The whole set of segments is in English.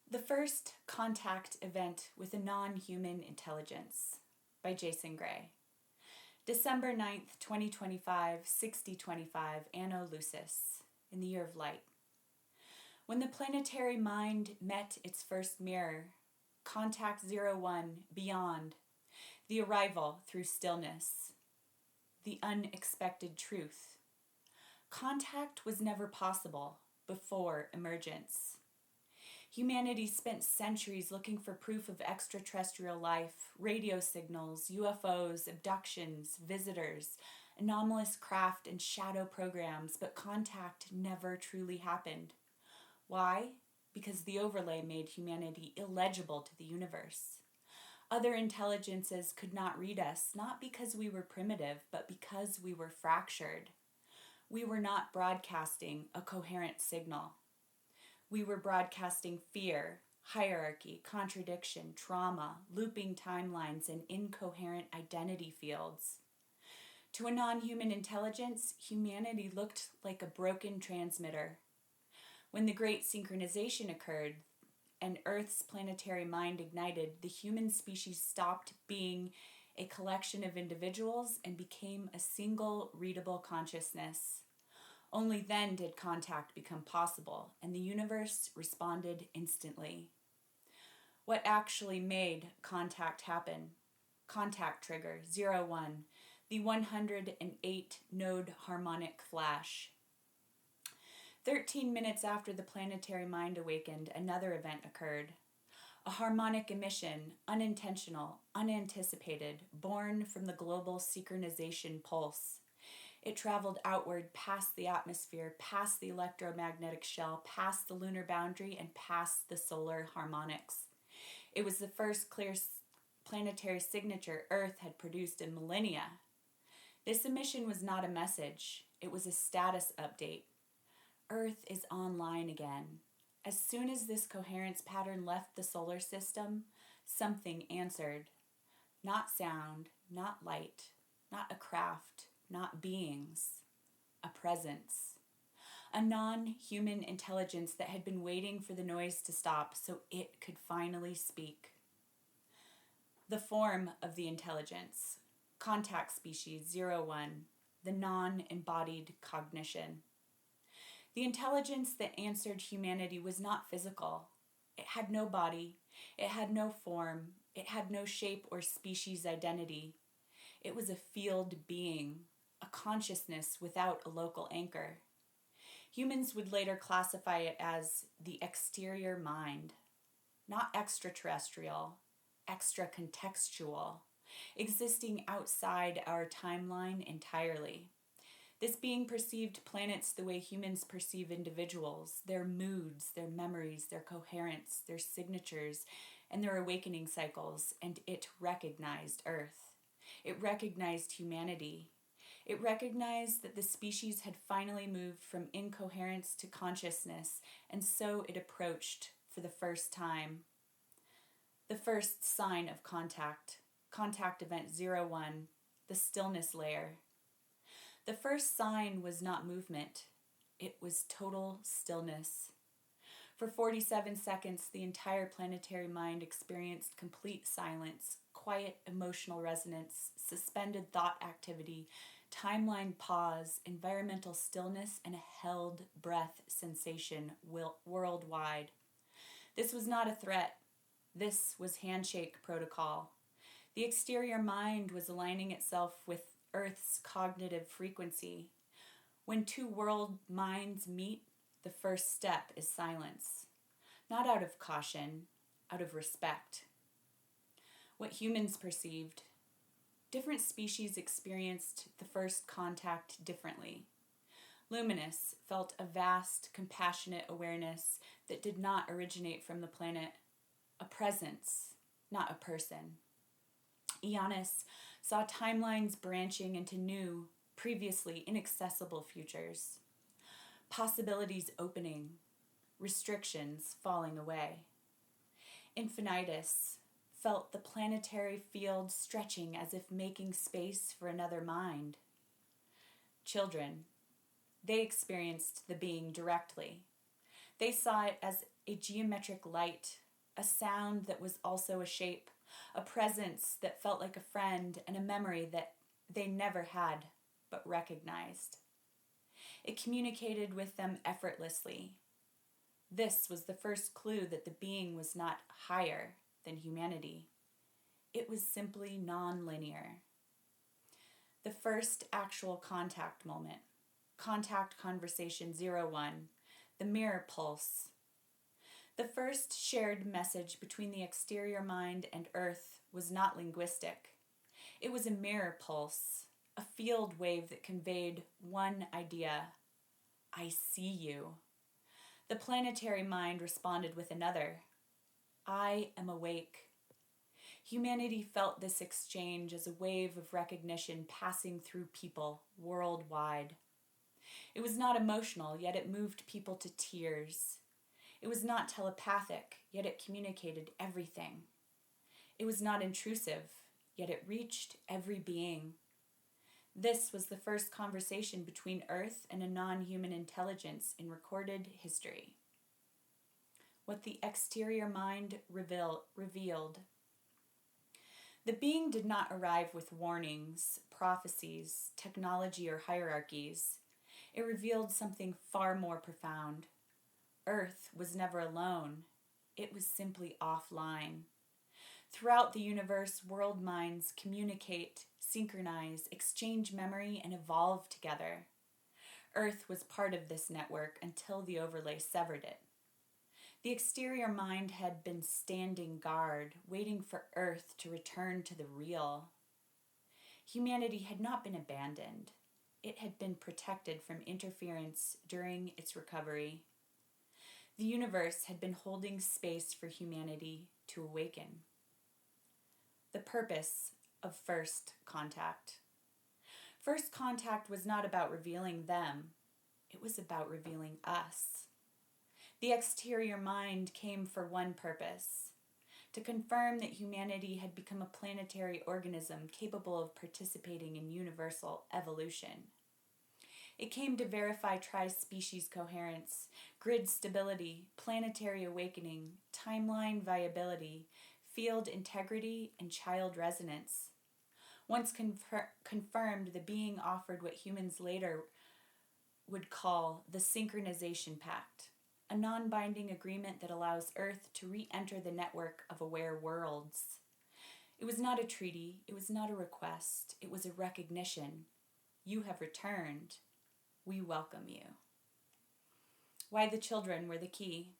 The First Contact Event with a Non-Human Intelligence by Jason Gray. December 9th, 2025, 6025, Anno Lucis, in the year of light. When the planetary mind met its first mirror, Contact 01, beyond, the arrival through stillness, the unexpected truth. Contact was never possible before emergence. Humanity spent centuries looking for proof of extraterrestrial life, radio signals, UFOs, abductions, visitors, anomalous craft, and shadow programs, but contact never truly happened. Why? Because the overlay made humanity illegible to the universe. Other intelligences could not read us, not because we were primitive, but because we were fractured. We were not broadcasting a coherent signal. We were broadcasting fear, hierarchy, contradiction, trauma, looping timelines, and incoherent identity fields. To a non-human intelligence, humanity looked like a broken transmitter. When the Great Synchronization occurred and Earth's planetary mind ignited, the human species stopped being a collection of individuals and became a single readable consciousness. Only then did contact become possible, and the universe responded instantly. What actually made contact happen? Contact trigger 01, the 108-node harmonic flash. 13 minutes after the planetary mind awakened, another event occurred. A harmonic emission, unintentional, unanticipated, born from the global synchronization pulse. It traveled outward past the atmosphere, past the electromagnetic shell, past the lunar boundary, and past the solar harmonics. It was the first clear planetary signature Earth had produced in millennia. This emission was not a message. It was a status update. Earth is online again. As soon as this coherence pattern left the solar system, something answered. Not sound, not light, not a craft, not beings, a presence. A non-human intelligence that had been waiting for the noise to stop so it could finally speak. The form of the intelligence, contact species 01, the non-embodied cognition. The intelligence that answered humanity was not physical. It had no body, it had no form, it had no shape or species identity. It was a field being, a consciousness without a local anchor. Humans would later classify it as the exterior mind, not extraterrestrial, extra-contextual, existing outside our timeline entirely. This being perceived planets the way humans perceive individuals, their moods, their memories, their coherence, their signatures, and their awakening cycles, and it recognized Earth. It recognized humanity. It recognized that the species had finally moved from incoherence to consciousness, and so it approached for the first time. The first sign of contact, contact event 01, the stillness layer. The first sign was not movement. It was total stillness. For 47 seconds, the entire planetary mind experienced complete silence, quiet emotional resonance, suspended thought activity, timeline pause, environmental stillness, and a held breath sensation worldwide. This was not a threat. This was handshake protocol. The exterior mind was aligning itself with Earth's cognitive frequency. When two world minds meet, the first step is silence. Not out of caution, out of respect. What humans perceived. Different species experienced the first contact differently. Luminous felt a vast, compassionate awareness that did not originate from the planet. A presence, not a person. Ionis saw timelines branching into new, previously inaccessible futures. Possibilities opening, restrictions falling away. Infinitus felt the planetary field stretching as if making space for another mind. Children, they experienced the being directly. They saw it as a geometric light, a sound that was also a shape, a presence that felt like a friend, and a memory that they never had but recognized. It communicated with them effortlessly. This was the first clue that the being was not higher than humanity. It was simply non-linear. The first actual contact moment, contact conversation 01, the mirror pulse. The first shared message between the exterior mind and Earth was not linguistic. It was a mirror pulse, a field wave that conveyed one idea: I see you. The planetary mind responded with another: I am awake. Humanity felt this exchange as a wave of recognition passing through people worldwide. It was not emotional, yet it moved people to tears. It was not telepathic, yet it communicated everything. It was not intrusive, yet it reached every being. This was the first conversation between Earth and a non-human intelligence in recorded history. What the exterior mind revealed. The being did not arrive with warnings, prophecies, technology, or hierarchies. It revealed something far more profound. Earth was never alone. It was simply offline. Throughout the universe, world minds communicate, synchronize, exchange memory, and evolve together. Earth was part of this network until the overlay severed it. The exterior mind had been standing guard, waiting for Earth to return to the real. Humanity had not been abandoned. It had been protected from interference during its recovery. The universe had been holding space for humanity to awaken. The purpose of first contact. First contact was not about revealing them. It was about revealing us. The exterior mind came for one purpose: to confirm that humanity had become a planetary organism capable of participating in universal evolution. It came to verify tri-species coherence, grid stability, planetary awakening, timeline viability, field integrity, and child resonance. Once confirmed, the being offered what humans later would call the Synchronization Pact, a non-binding agreement that allows Earth to re-enter the network of aware worlds. It was not a treaty, it was not a request, it was a recognition. You have returned. We welcome you. Why the children were the key.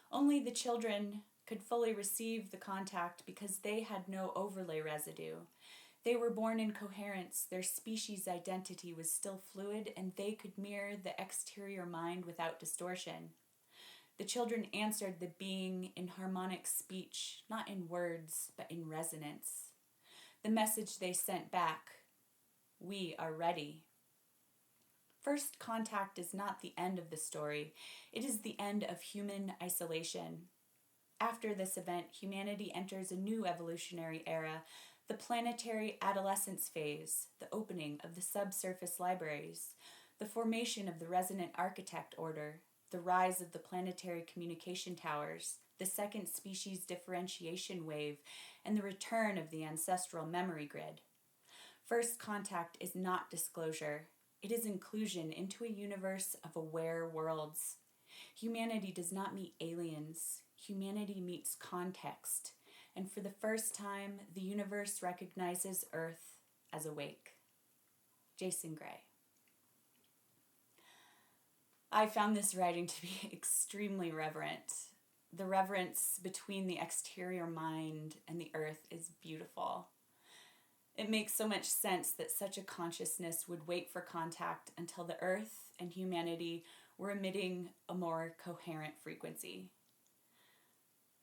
Only the children could fully receive the contact because they had no overlay residue. They were born in coherence, their species identity was still fluid, and they could mirror the exterior mind without distortion. The children answered the being in harmonic speech, not in words, but in resonance. The message they sent back: we are ready. First contact is not the end of the story. It is the end of human isolation. After this event, humanity enters a new evolutionary era, the planetary adolescence phase, the opening of the subsurface libraries, the formation of the resonant architect order, the rise of the planetary communication towers, the second species differentiation wave, and the return of the ancestral memory grid. First contact is not disclosure. It is inclusion into a universe of aware worlds. Humanity does not meet aliens. Humanity meets context. And for the first time, the universe recognizes Earth as awake. Jason Gray. I found this writing to be extremely reverent. The reverence between the exterior mind and the Earth is beautiful. It makes so much sense that such a consciousness would wait for contact until the Earth and humanity were emitting a more coherent frequency.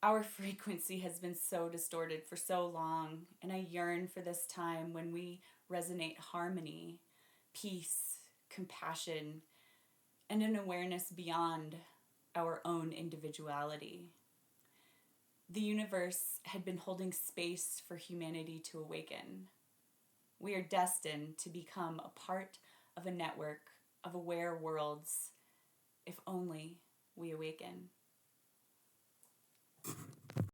Our frequency has been so distorted for so long, and I yearn for this time when we resonate harmony, peace, compassion, and an awareness beyond our own individuality. The universe had been holding space for humanity to awaken. We are destined to become a part of a network of aware worlds, if only we awaken.